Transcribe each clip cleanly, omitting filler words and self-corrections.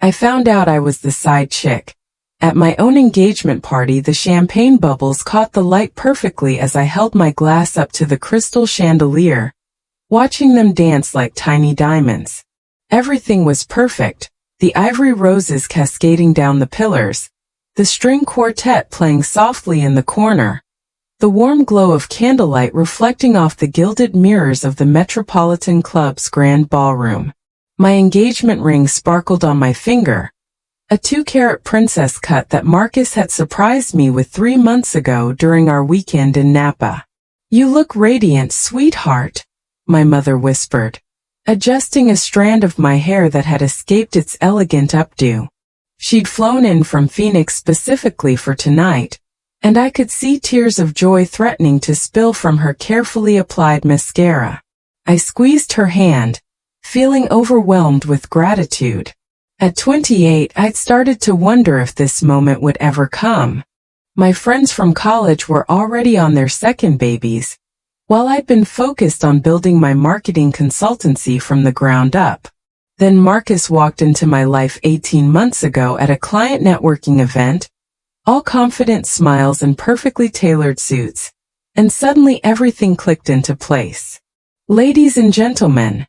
I found out I was the side chick. At my own engagement party, the champagne bubbles caught the light perfectly as I held my glass up to the crystal chandelier, watching them dance like tiny diamonds. Everything was perfect, the ivory roses cascading down the pillars, the string quartet playing softly in the corner, the warm glow of candlelight reflecting off the gilded mirrors of the Metropolitan Club's grand ballroom. My engagement ring sparkled on my finger, a 2-carat princess cut that Marcus had surprised me with 3 months ago during our weekend in Napa. "You look radiant, sweetheart," my mother whispered, adjusting a strand of my hair that had escaped its elegant updo. She'd flown in from Phoenix specifically for tonight, and I could see tears of joy threatening to spill from her carefully applied mascara. I squeezed her hand, feeling overwhelmed with gratitude. At 28, I'd started to wonder if this moment would ever come. My friends from college were already on their second babies, while I'd been focused on building my marketing consultancy from the ground up. Then Marcus walked into my life 18 months ago at a client networking event, all confident smiles and perfectly tailored suits, and suddenly everything clicked into place. "Ladies and gentlemen,"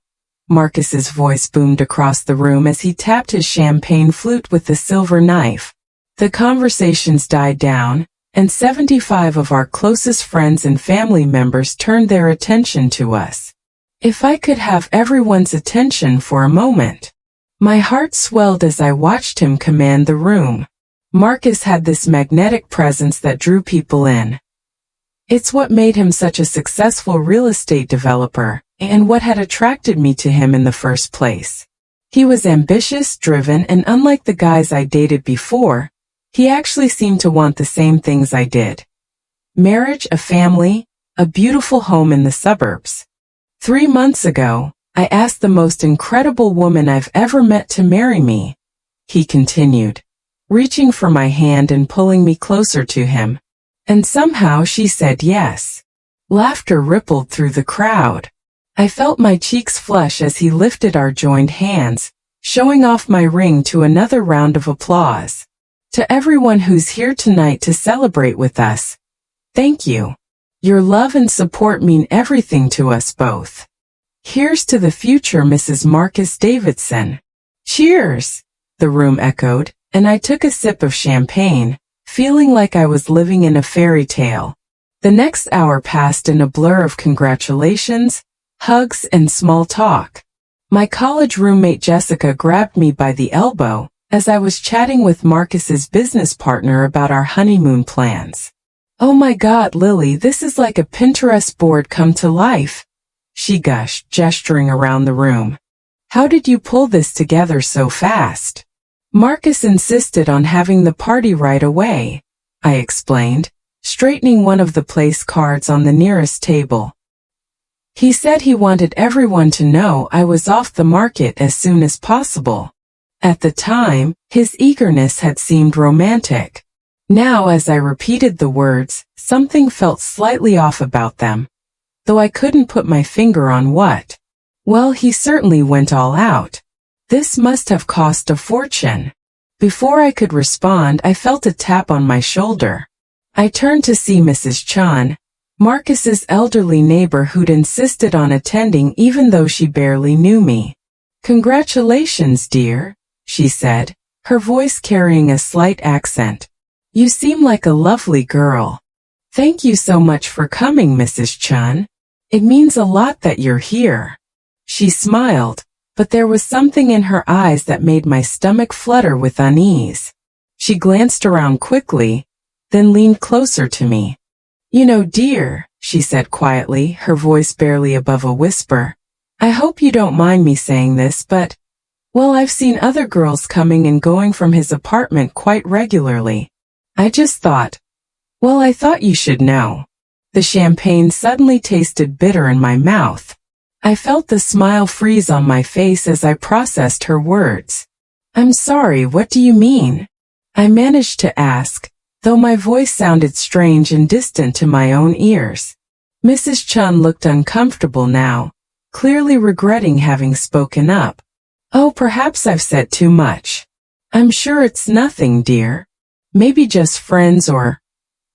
Marcus's voice boomed across the room as he tapped his champagne flute with the silver knife. The conversations died down, and 75 of our closest friends and family members turned their attention to us. If I could have everyone's attention for a moment. My heart swelled as I watched him command the room. Marcus had this magnetic presence that drew people in. It's what made him such a successful real estate developer, and what had attracted me to him in the first place. He was ambitious, driven, and unlike the guys I dated before, he actually seemed to want the same things I did. Marriage, a family, a beautiful home in the suburbs. 3 months ago, I asked the most incredible woman I've ever met to marry me, he continued, reaching for my hand and pulling me closer to him. And somehow she said yes. Laughter rippled through the crowd. I felt my cheeks flush as he lifted our joined hands, showing off my ring to another round of applause. To everyone who's here tonight to celebrate with us, thank you. Your love and support mean everything to us both. Here's to the future, Mrs. Marcus Davidson. Cheers, the room echoed, and I took a sip of champagne, feeling like I was living in a fairy tale. The next hour passed in a blur of congratulations, hugs, and small talk. My college roommate Jessica grabbed me by the elbow as I was chatting with Marcus's business partner about our honeymoon plans. "Oh my God, Lily, this is like a Pinterest board come to life," she gushed, gesturing around the room. "How did you pull this together so fast?" "Marcus insisted on having the party right away," I explained, straightening one of the place cards on the nearest table. "He said he wanted everyone to know I was off the market as soon as possible." At the time, his eagerness had seemed romantic. Now, as I repeated the words, something felt slightly off about them, though I couldn't put my finger on what. Well, he certainly went all out. This must have cost a fortune. Before I could respond, I felt a tap on my shoulder. I turned to see Mrs. Chun, Marcus's elderly neighbor who'd insisted on attending even though she barely knew me. "Congratulations, dear," she said, her voice carrying a slight accent. "You seem like a lovely girl." "Thank you so much for coming, Mrs. Chun. It means a lot that you're here." She smiled, but there was something in her eyes that made my stomach flutter with unease. She glanced around quickly, then leaned closer to me. "You know, dear," she said quietly, her voice barely above a whisper, "I hope you don't mind me saying this, but, well, I've seen other girls coming and going from his apartment quite regularly. I just thought, well, I thought you should know." The champagne suddenly tasted bitter in my mouth. I felt the smile freeze on my face as I processed her words. "I'm sorry, what do you mean?" I managed to ask, though my voice sounded strange and distant to my own ears. Mrs. Chun looked uncomfortable now, clearly regretting having spoken up. "Oh, perhaps I've said too much." I'm sure it's nothing, dear. Maybe just friends or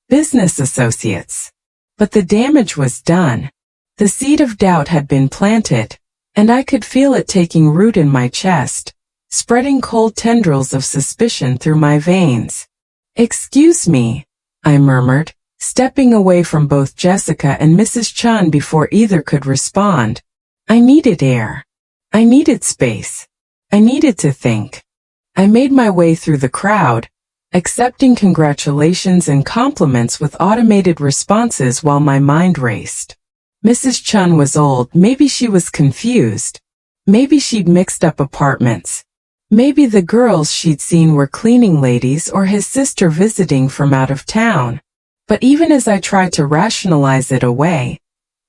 business associates. But the damage was done. The seed of doubt had been planted, and I could feel it taking root in my chest, spreading cold tendrils of suspicion through my veins. Excuse me, I murmured, stepping away from both Jessica and Mrs. Chun before either could respond. I needed air. I needed space. I needed to think. I made my way through the crowd, accepting congratulations and compliments with automated responses while my mind raced. Mrs. Chun was old. Maybe she was confused. Maybe she'd mixed up apartments. Maybe the girls she'd seen were cleaning ladies or his sister visiting from out of town. But even as I tried to rationalize it away,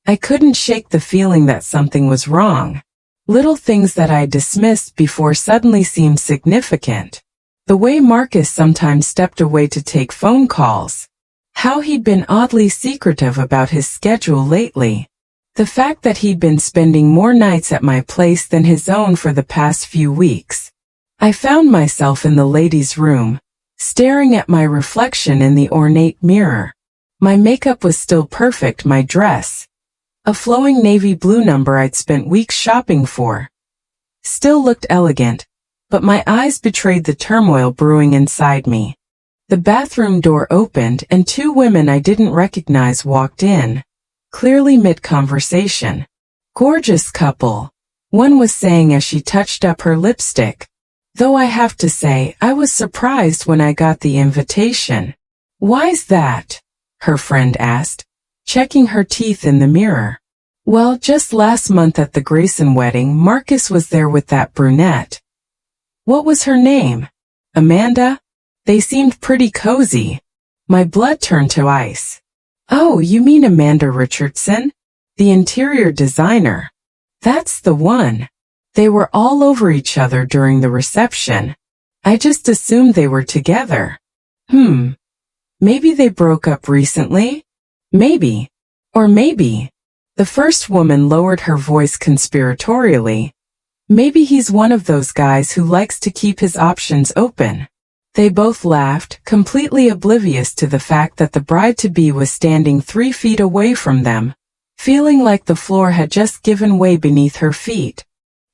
I couldn't shake the feeling that something was wrong. Little things that I dismissed before suddenly seemed significant. The way Marcus sometimes stepped away to take phone calls. How he'd been oddly secretive about his schedule lately. The fact that he'd been spending more nights at my place than his own for the past few weeks. I found myself in the ladies' room, staring at my reflection in the ornate mirror. My makeup was still perfect, my dress, a flowing navy blue number I'd spent weeks shopping for, still looked elegant, but my eyes betrayed the turmoil brewing inside me. The bathroom door opened and two women I didn't recognize walked in, clearly mid-conversation. Gorgeous couple, one was saying as she touched up her lipstick. Though I have to say, I was surprised when I got the invitation. Why's that? Her friend asked, checking her teeth in the mirror. Well, just last month at the Grayson wedding, Marcus was there with that brunette. What was her name? Amanda? They seemed pretty cozy. My blood turned to ice. Oh, you mean Amanda Richardson? The interior designer. That's the one. They were all over each other during the reception. I just assumed they were together. Maybe they broke up recently? Maybe. Or maybe. The first woman lowered her voice conspiratorially. Maybe he's one of those guys who likes to keep his options open. They both laughed, completely oblivious to the fact that the bride-to-be was standing 3 feet away from them, feeling like the floor had just given way beneath her feet.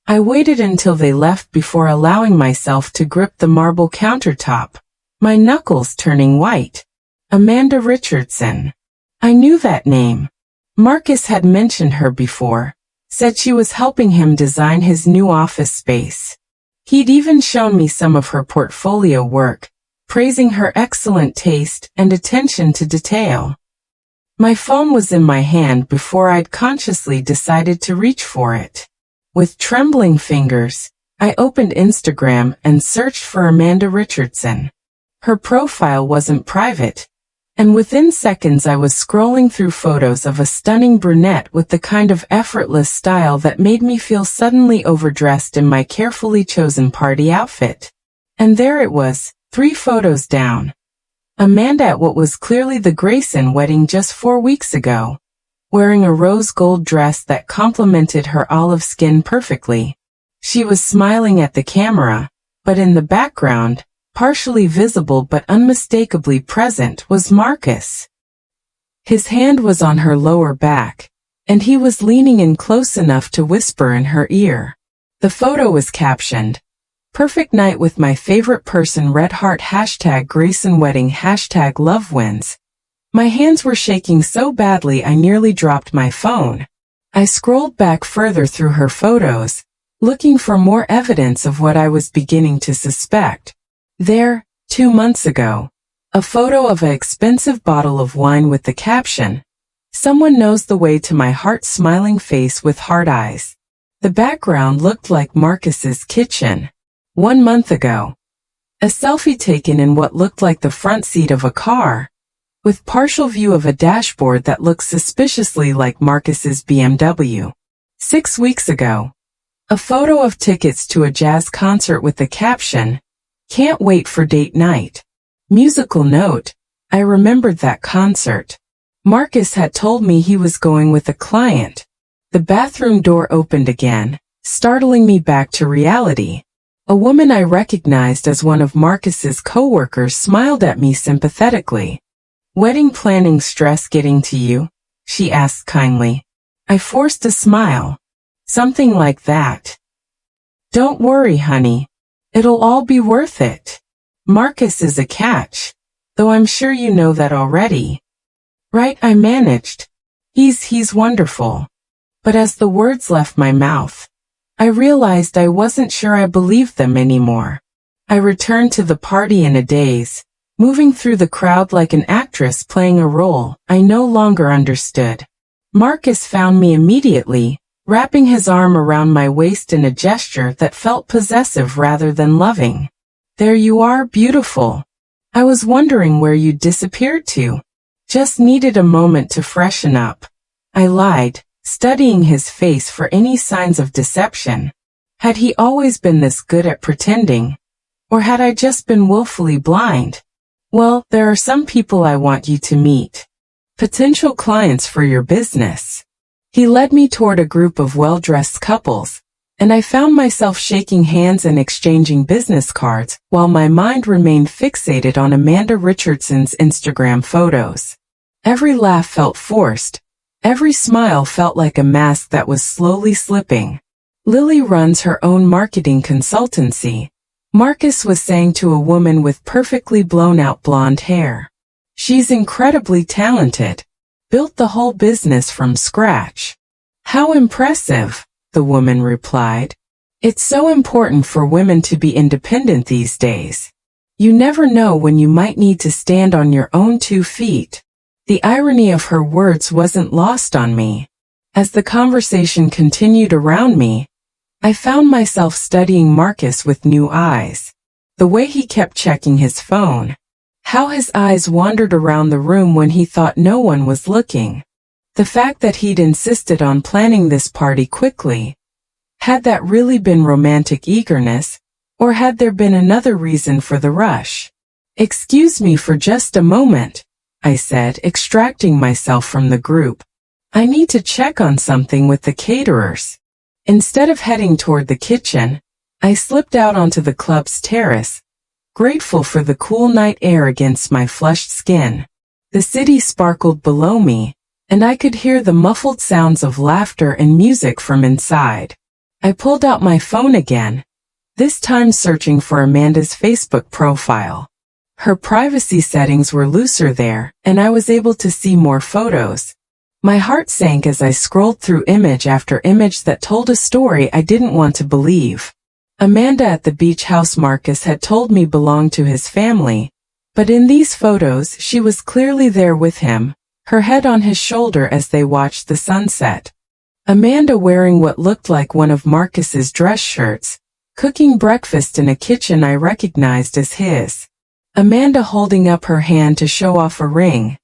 I waited until they left before allowing myself to grip the marble countertop, my knuckles turning white. Amanda Richardson. I knew that name. Marcus had mentioned her before, said she was helping him design his new office space. He'd even shown me some of her portfolio work, praising her excellent taste and attention to detail. My phone was in my hand before I'd consciously decided to reach for it. With trembling fingers, I opened Instagram and searched for Amanda Richardson. Her profile wasn't private, and within seconds I was scrolling through photos of a stunning brunette with the kind of effortless style that made me feel suddenly overdressed in my carefully chosen party outfit. And there it was, 3 photos down. Amanda at what was clearly the Grayson wedding just 4 weeks ago, wearing a rose gold dress that complemented her olive skin perfectly. She was smiling at the camera, but in the background, partially visible but unmistakably present, was Marcus. His hand was on her lower back, and he was leaning in close enough to whisper in her ear. The photo was captioned, "Perfect night with my favorite person, red heart #Grayson wedding #love wins." My hands were shaking so badly I nearly dropped my phone. I scrolled back further through her photos, looking for more evidence of what I was beginning to suspect. There, 2 months ago, a photo of an expensive bottle of wine with the caption, "Someone knows the way to my heart," smiling face with heart eyes. The background looked like Marcus's kitchen. 1 month ago, a selfie taken in what looked like the front seat of a car, with partial view of a dashboard that looked suspiciously like Marcus's BMW. 6 weeks ago, a photo of tickets to a jazz concert with the caption, "Can't wait for date night." Musical note, I remembered that concert. Marcus had told me he was going with a client. The bathroom door opened again, startling me back to reality. A woman I recognized as one of Marcus's co-workers smiled at me sympathetically. "Wedding planning stress getting to you?" she asked kindly. I forced a smile. "Something like that." "Don't worry, honey. It'll all be worth it. Marcus is a catch, though I'm sure you know that already." "Right," I managed. He's wonderful." But as the words left my mouth, I realized I wasn't sure I believed them anymore. I returned to the party in a daze, moving through the crowd like an actress playing a role I no longer understood. Marcus found me immediately, wrapping his arm around my waist in a gesture that felt possessive rather than loving. "There you are, beautiful. I was wondering where you disappeared to." "Just needed a moment to freshen up," I lied, studying his face for any signs of deception. Had he always been this good at pretending? Or had I just been willfully blind? "Well, there are some people I want you to meet. Potential clients for your business." He led me toward a group of well-dressed couples, and I found myself shaking hands and exchanging business cards while my mind remained fixated on Amanda Richardson's Instagram photos. Every laugh felt forced. Every smile felt like a mask that was slowly slipping. "Lily runs her own marketing consultancy," Marcus was saying to a woman with perfectly blown-out blonde hair. "She's incredibly talented. Built the whole business from scratch." "How impressive," the woman replied. "It's so important for women to be independent these days. You never know when you might need to stand on your own 2 feet." The irony of her words wasn't lost on me. As the conversation continued around me, I found myself studying Marcus with new eyes. The way he kept checking his phone. How his eyes wandered around the room when he thought no one was looking. The fact that he'd insisted on planning this party quickly. Had that really been romantic eagerness, or had there been another reason for the rush? "Excuse me for just a moment," I said, extracting myself from the group. "I need to check on something with the caterers." Instead of heading toward the kitchen, I slipped out onto the club's terrace, grateful for the cool night air against my flushed skin. The city sparkled below me, and I could hear the muffled sounds of laughter and music from inside. I pulled out my phone again, this time searching for Amanda's Facebook profile. Her privacy settings were looser there, and I was able to see more photos. My heart sank as I scrolled through image after image that told a story I didn't want to believe. Amanda at the beach house Marcus had told me belonged to his family, but in these photos she was clearly there with him, her head on his shoulder as they watched the sunset. Amanda wearing what looked like one of Marcus's dress shirts, cooking breakfast in a kitchen I recognized as his. Amanda holding up her hand to show off a ring.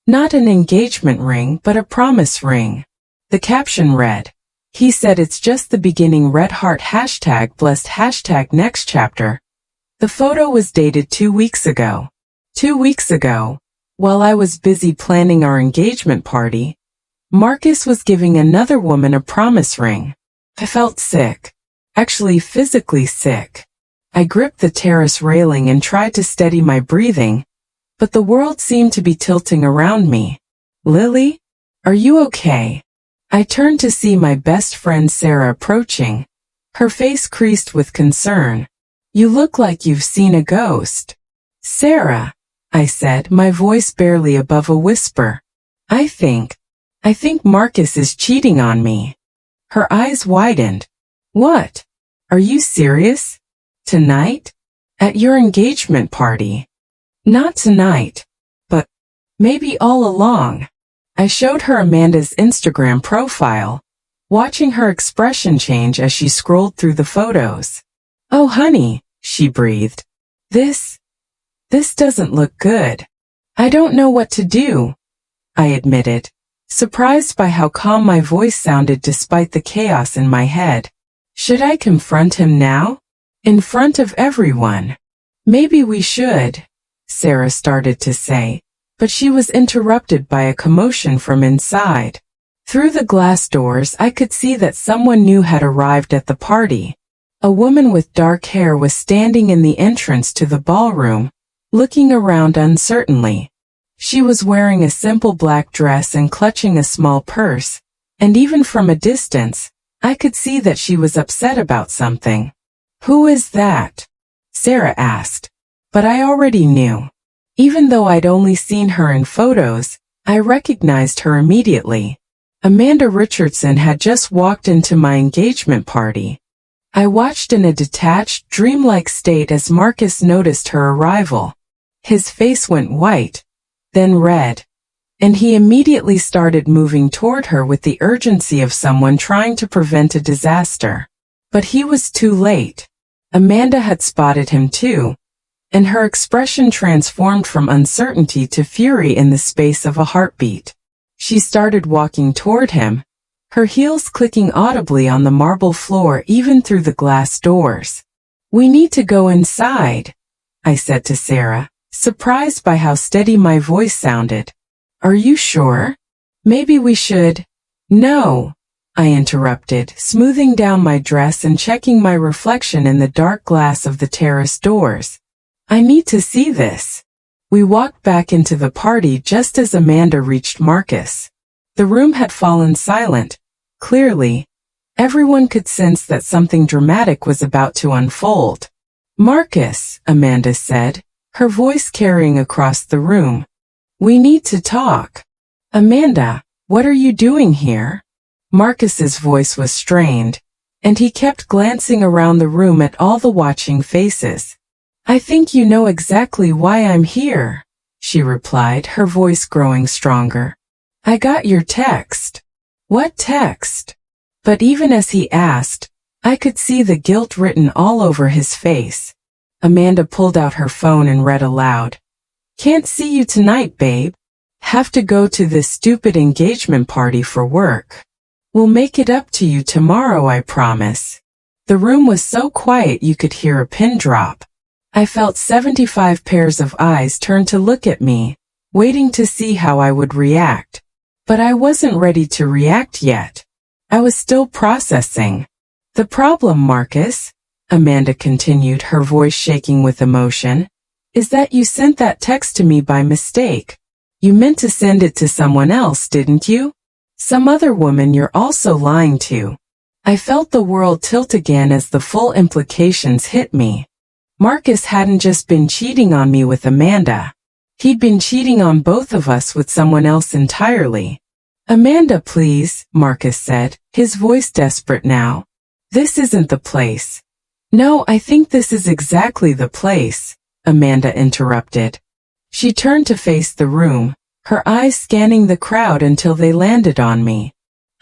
Not an engagement ring, but a promise ring. The caption read, "He said it's just the beginning, red heart #blessed #next chapter." The photo was dated 2 weeks ago. 2 weeks ago, while I was busy planning our engagement party, Marcus was giving another woman a promise ring. I felt sick. Actually physically sick. I gripped the terrace railing and tried to steady my breathing, but the world seemed to be tilting around me. "Lily? Are you okay?" I turned to see my best friend Sarah approaching, her face creased with concern. "You look like you've seen a ghost." "Sarah," I said, my voice barely above a whisper. I think Marcus is cheating on me." Her eyes widened. "What? Are you serious? Tonight? At your engagement party?" "Not tonight. But maybe all along." I showed her Amanda's Instagram profile, watching her expression change as she scrolled through the photos. "Oh honey," she breathed. This doesn't look good." "I don't know what to do," I admitted, surprised by how calm my voice sounded despite the chaos in my head. "Should I confront him now? In front of everyone?" "Maybe we should," Sarah started to say, but she was interrupted by a commotion from inside. Through the glass doors I could see that someone new had arrived at the party. A woman with dark hair was standing in the entrance to the ballroom, looking around uncertainly. She was wearing a simple black dress and clutching a small purse, and even from a distance, I could see that she was upset about something. "Who is that?" Sarah asked. But I already knew. Even though I'd only seen her in photos, I recognized her immediately. Amanda Richardson had just walked into my engagement party. I watched in a detached, dreamlike state as Marcus noticed her arrival. His face went white, then red, and he immediately started moving toward her with the urgency of someone trying to prevent a disaster. But he was too late. Amanda had spotted him too, and her expression transformed from uncertainty to fury in the space of a heartbeat. She started walking toward him, her heels clicking audibly on the marble floor even through the glass doors. "We need to go inside," I said to Sarah, surprised by how steady my voice sounded. "Are you sure? Maybe we should—" "No," I interrupted, smoothing down my dress and checking my reflection in the dark glass of the terrace doors. "I need to see this." We walked back into the party just as Amanda reached Marcus. The room had fallen silent. Clearly, everyone could sense that something dramatic was about to unfold. "Marcus," Amanda said, her voice carrying across the room. "We need to talk." "Amanda, what are you doing here?" Marcus's voice was strained, and he kept glancing around the room at all the watching faces. "I think you know exactly why I'm here," she replied, her voice growing stronger. "I got your text." "What text?" But even as he asked, I could see the guilt written all over his face. Amanda pulled out her phone and read aloud. "Can't see you tonight, babe. Have to go to this stupid engagement party for work. We'll make it up to you tomorrow, I promise." The room was so quiet you could hear a pin drop. I felt 75 pairs of eyes turn to look at me, waiting to see how I would react. But I wasn't ready to react yet. I was still processing. "The problem, Marcus," Amanda continued, her voice shaking with emotion, "is that you sent that text to me by mistake. You meant to send it to someone else, didn't you? Some other woman you're also lying to." I felt the world tilt again as the full implications hit me. Marcus hadn't just been cheating on me with Amanda. He'd been cheating on both of us with someone else entirely. "Amanda, please," Marcus said, his voice desperate now. "This isn't the place." "No, I think this is exactly the place," Amanda interrupted. She turned to face the room, her eyes scanning the crowd until they landed on me.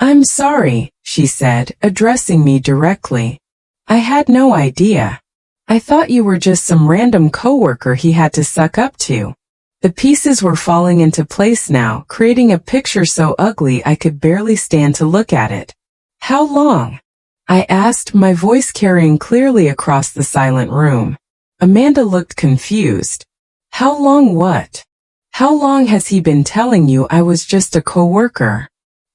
"I'm sorry," she said, addressing me directly. "I had no idea. I thought you were just some random coworker he had to suck up to." The pieces were falling into place now, creating a picture so ugly I could barely stand to look at it. "How long?" I asked, my voice carrying clearly across the silent room. Amanda looked confused. "How long what? How long has he been telling you I was just a coworker?"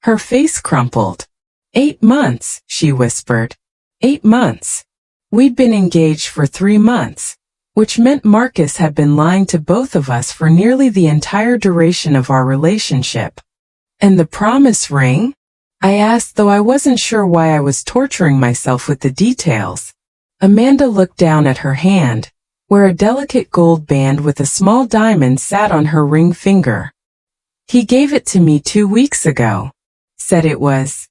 Her face crumpled. 8 months, she whispered. 8 months. We'd been engaged for 3 months, which meant Marcus had been lying to both of us for nearly the entire duration of our relationship. "And the promise ring?" I asked, though I wasn't sure why I was torturing myself with the details. Amanda looked down at her hand, where a delicate gold band with a small diamond sat on her ring finger. "He gave it to me 2 weeks ago. Said it was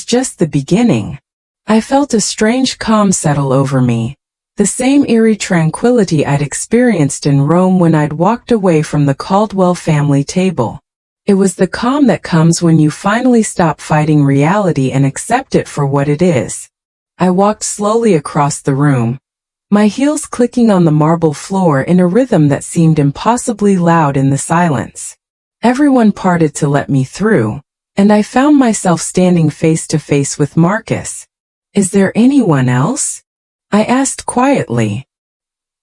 just the beginning." I felt a strange calm settle over me, the same eerie tranquility I'd experienced in Rome when I'd walked away from the Caldwell family table. It was the calm that comes when you finally stop fighting reality and accept it for what it is. I walked slowly across the room, my heels clicking on the marble floor in a rhythm that seemed impossibly loud in the silence. Everyone parted to let me through, and I found myself standing face to face with Marcus. "Is there anyone else?" I asked quietly.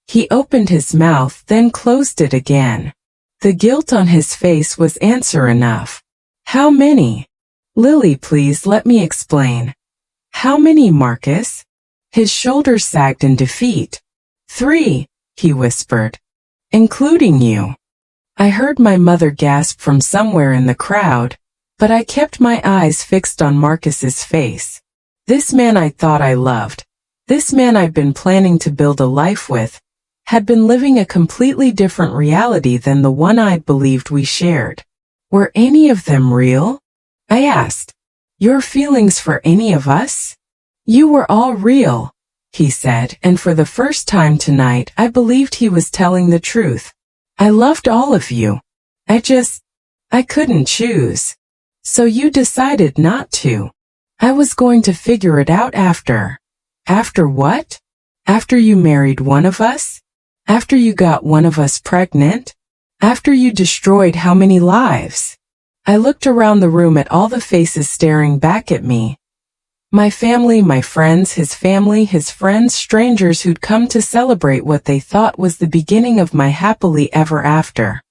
He opened his mouth, then closed it again. The guilt on his face was answer enough. "How many?" "Lily, please let me explain." "How many, Marcus?" His shoulders sagged in defeat. 3, he whispered. Including you. I heard my mother gasp from somewhere in the crowd, but I kept my eyes fixed on Marcus's face. This man I thought I loved, this man I'd been planning to build a life with, had been living a completely different reality than the one I'd believed we shared. Were any of them real? I asked. Your feelings for any of us? You were all real, he said, and for the first time tonight I believed he was telling the truth. I loved all of you. I couldn't choose. So you decided not to. I was going to figure it out after. After what? After you married one of us? After you got one of us pregnant? After you destroyed how many lives? I looked around the room at all the faces staring back at me. My family, my friends, his family, his friends, strangers who'd come to celebrate what they thought was the beginning of my happily ever after.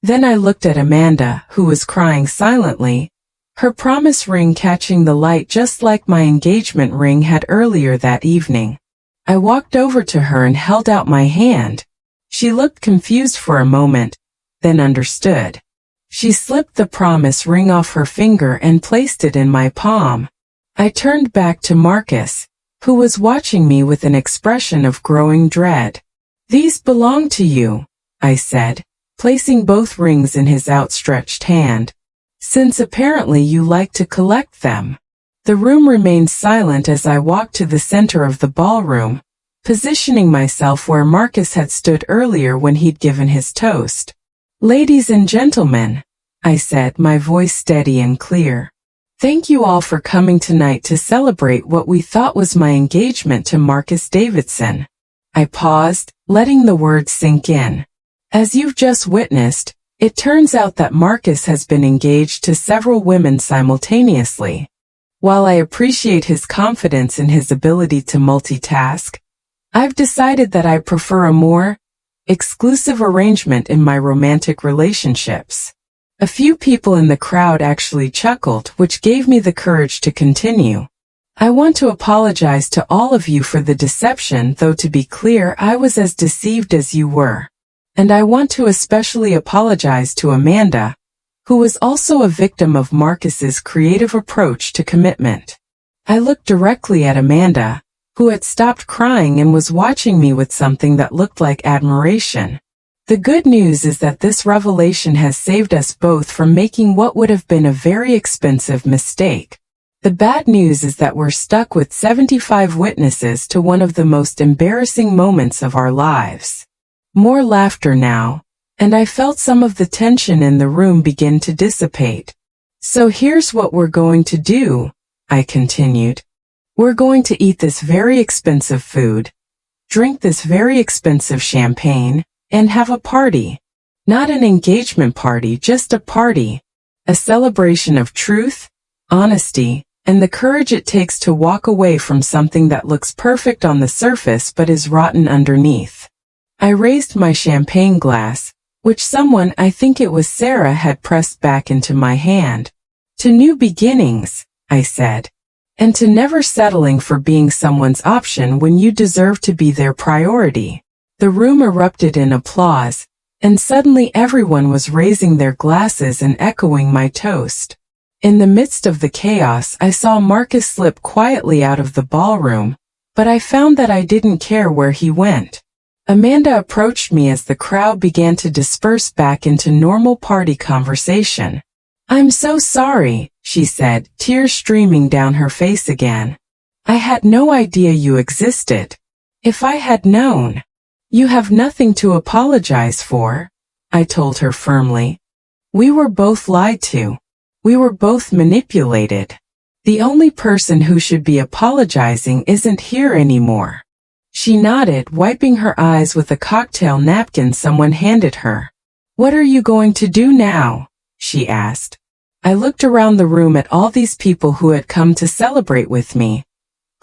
Then I looked at Amanda, who was crying silently, her promise ring catching the light just like my engagement ring had earlier that evening. I walked over to her and held out my hand. She looked confused for a moment, then understood. She slipped the promise ring off her finger and placed it in my palm. I turned back to Marcus, who was watching me with an expression of growing dread. These belong to you, I said, placing both rings in his outstretched hand. Since apparently you like to collect them. The room remained silent as I walked to the center of the ballroom, positioning myself where Marcus had stood earlier when he'd given his toast. Ladies and gentlemen, I said, my voice steady and clear. Thank you all for coming tonight to celebrate what we thought was my engagement to Marcus Davidson. I paused, letting the words sink in. As you've just witnessed, it turns out that Marcus has been engaged to several women simultaneously. While I appreciate his confidence in his ability to multitask, I've decided that I prefer a more exclusive arrangement in my romantic relationships. A few people in the crowd actually chuckled, which gave me the courage to continue. I want to apologize to all of you for the deception, though to be clear, I was as deceived as you were. And I want to especially apologize to Amanda, who was also a victim of Marcus's creative approach to commitment. I looked directly at Amanda, who had stopped crying and was watching me with something that looked like admiration. The good news is that this revelation has saved us both from making what would have been a very expensive mistake. The bad news is that we're stuck with 75 witnesses to one of the most embarrassing moments of our lives. More laughter now, and I felt some of the tension in the room begin to dissipate. So here's what we're going to do, I continued. We're going to eat this very expensive food, drink this very expensive champagne, and have a party. Not an engagement party, just a party. A celebration of truth, honesty, and the courage it takes to walk away from something that looks perfect on the surface but is rotten underneath. I raised my champagne glass, which someone, I think it was Sarah, had pressed back into my hand. To new beginnings, I said. And to never settling for being someone's option when you deserve to be their priority. The room erupted in applause, and suddenly everyone was raising their glasses and echoing my toast. In the midst of the chaos, I saw Marcus slip quietly out of the ballroom, but I found that I didn't care where he went. Amanda approached me as the crowd began to disperse back into normal party conversation. I'm so sorry, she said, tears streaming down her face again. I had no idea you existed. If I had known. You have nothing to apologize for, I told her firmly. We were both lied to. We were both manipulated. The only person who should be apologizing isn't here anymore. She nodded, wiping her eyes with a cocktail napkin someone handed her. What are you going to do now? She asked. I looked around the room at all these people who had come to celebrate with me,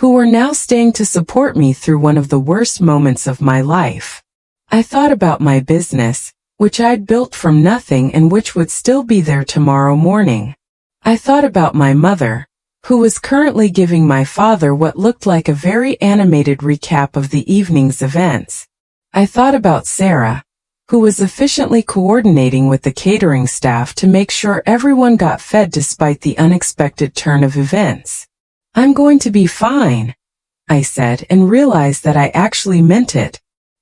who were now staying to support me through one of the worst moments of my life. I thought about my business, which I'd built from nothing and which would still be there tomorrow morning. I thought about my mother, who was currently giving my father what looked like a very animated recap of the evening's events. I thought about Sarah, who was efficiently coordinating with the catering staff to make sure everyone got fed despite the unexpected turn of events. "I'm going to be fine," I said, and realized that I actually meant it.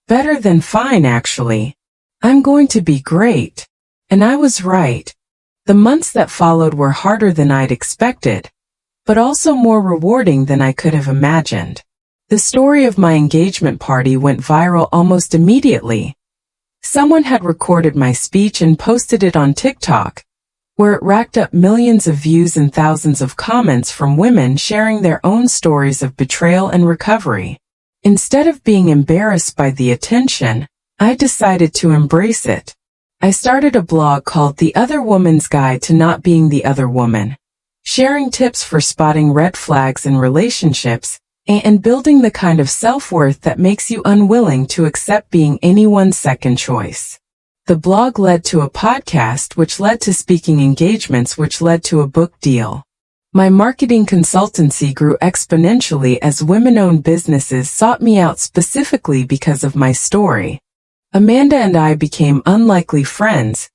Better than fine, actually. "I'm going to be great." And I was right. The months that followed were harder than I'd expected, but also more rewarding than I could have imagined. The story of my engagement party went viral almost immediately. Someone had recorded my speech and posted it on TikTok, where it racked up millions of views and thousands of comments from women sharing their own stories of betrayal and recovery. Instead of being embarrassed by the attention, I decided to embrace it. I started a blog called The Other Woman's Guide to Not Being the Other Woman, sharing tips for spotting red flags in relationships and building the kind of self-worth that makes you unwilling to accept being anyone's second choice. The blog led to a podcast, which led to speaking engagements, which led to a book deal. My marketing consultancy grew exponentially as women-owned businesses sought me out specifically because of my story. Amanda and I became unlikely friends,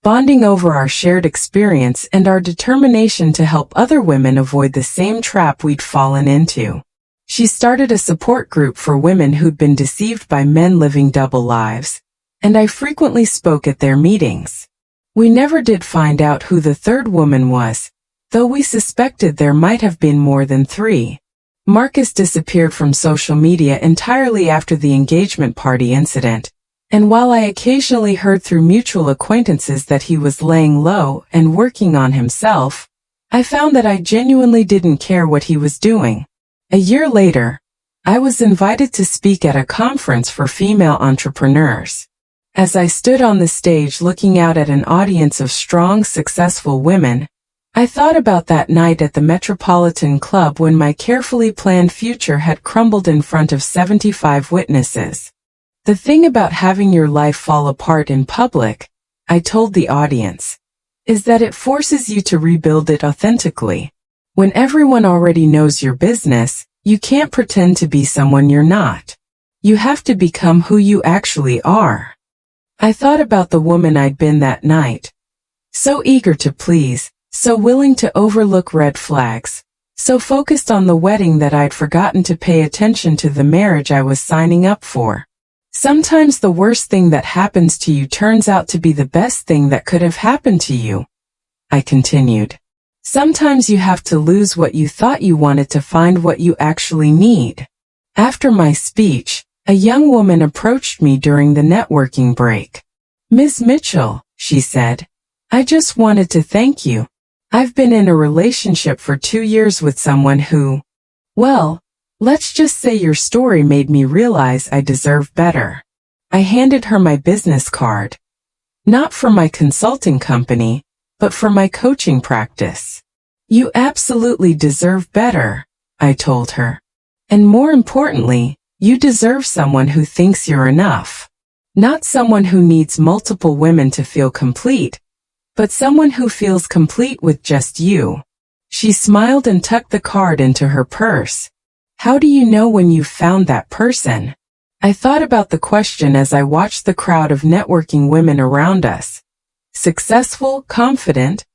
bonding over our shared experience and our determination to help other women avoid the same trap we'd fallen into. She started a support group for women who'd been deceived by men living double lives, and I frequently spoke at their meetings. We never did find out who the third woman was, though we suspected there might have been more than 3. Marcus disappeared from social media entirely after the engagement party incident, and while I occasionally heard through mutual acquaintances that he was laying low and working on himself, I found that I genuinely didn't care what he was doing. A year later, I was invited to speak at a conference for female entrepreneurs. As I stood on the stage looking out at an audience of strong, successful women, I thought about that night at the Metropolitan Club when my carefully planned future had crumbled in front of 75 witnesses. "The thing about having your life fall apart in public," I told the audience, "is that it forces you to rebuild it authentically. When everyone already knows your business, you can't pretend to be someone you're not. You have to become who you actually are." I thought about the woman I'd been that night. So eager to please, so willing to overlook red flags, so focused on the wedding that I'd forgotten to pay attention to the marriage I was signing up for. Sometimes the worst thing that happens to you turns out to be the best thing that could have happened to you, I continued. Sometimes you have to lose what you thought you wanted to find what you actually need. After my speech, a young woman approached me during the networking break. "Ms. Mitchell," she said, "I just wanted to thank you. I've been in a relationship for 2 years with someone who, well, let's just say your story made me realize I deserve better." I handed her my business card. Not for my consulting company, but for my coaching practice. "You absolutely deserve better," I told her. "And more importantly, you deserve someone who thinks you're enough. Not someone who needs multiple women to feel complete, but someone who feels complete with just you." She smiled and tucked the card into her purse. "How do you know when you've found that person?" I thought about the question as I watched the crowd of networking women around us. Successful, confident,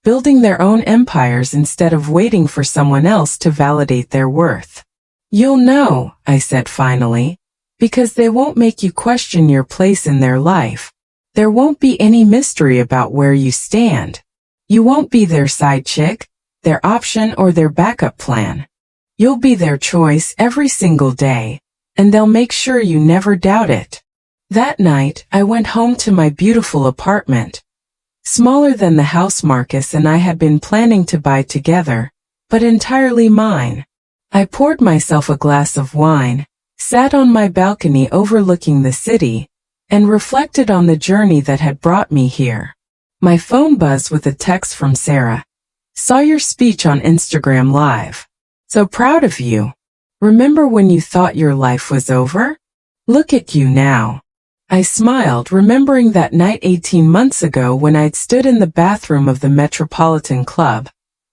building their own empires instead of waiting for someone else to validate their worth. "You'll know," I said finally, "because they won't make you question your place in their life. There won't be any mystery about where you stand. You won't be their side chick, their option, or their backup plan. You'll be their choice every single day, and they'll make sure you never doubt it." That night, I went home to my beautiful apartment. Smaller than the house Marcus and I had been planning to buy together, but entirely mine. I poured myself a glass of wine, sat on my balcony overlooking the city, and reflected on the journey that had brought me here. My phone buzzed with a text from Sarah. "Saw your speech on Instagram Live. So proud of you. Remember when you thought your life was over? Look at you now." I smiled, remembering that night 18 months ago when I'd stood in the bathroom of the Metropolitan Club,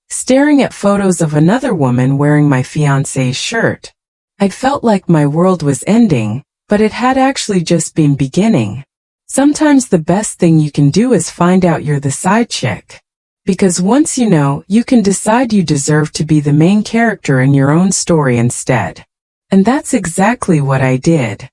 staring at photos of another woman wearing my fiancé's shirt. I'd felt like my world was ending, but it had actually just been beginning. Sometimes the best thing you can do is find out you're the side chick. Because once you know, you can decide you deserve to be the main character in your own story instead. And that's exactly what I did.